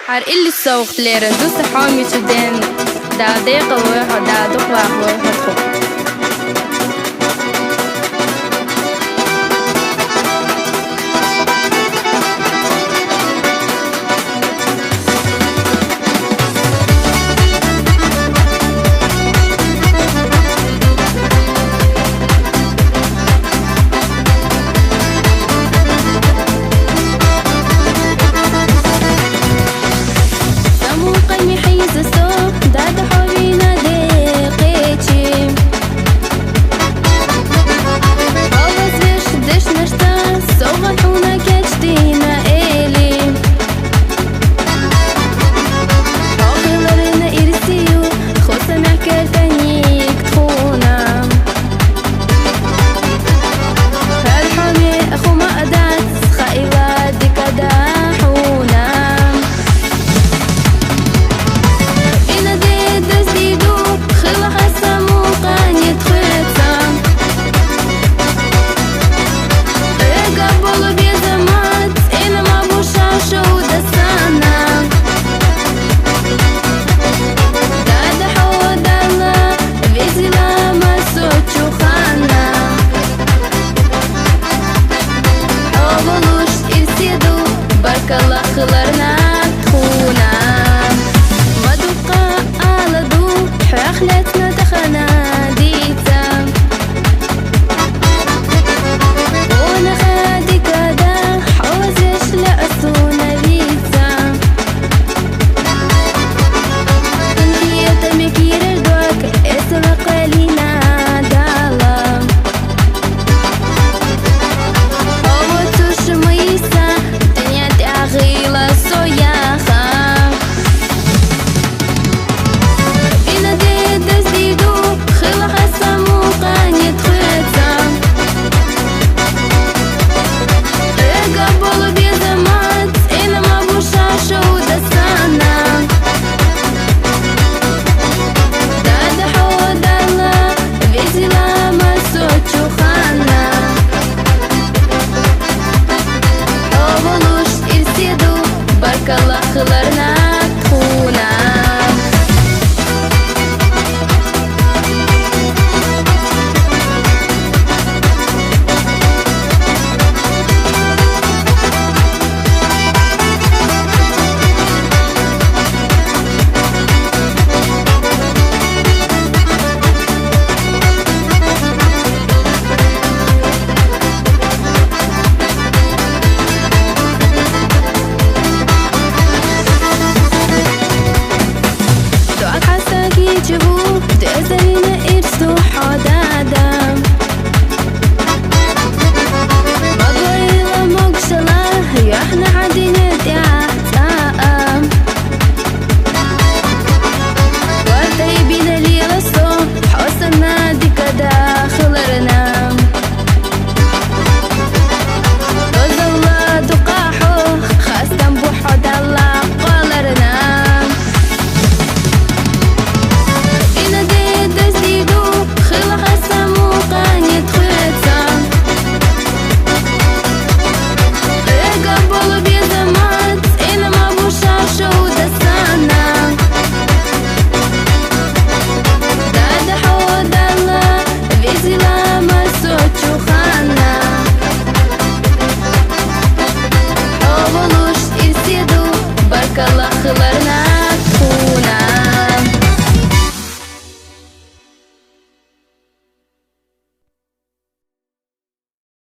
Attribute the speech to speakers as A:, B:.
A: Har illi soğukları du sahami çuden da deqalı da duqwa hatxo Kıllarına tuna maduqa aladu haqlatna takhana ditam ona khadikada hawazish la asuna bitam niyata mikir duak esma qalina dalam awatush maysa غيلة صياخة إنا ديدس ديدو خيلة خاصة موقان يتخيطا قبل بيزمات إنا ما بوشاشة ودسانا دادا حودالا بيزيلا ما سوچو خانا Barkalaklarına tuna تأذينا إرسو حدادا مضويلة مقشلة يحنا عدينا دعاء وطيبين ليلة صو حوصنا ديك داخلرنا روز الله دقاحو خاستن بوحد الله قالرنا Barkalaklar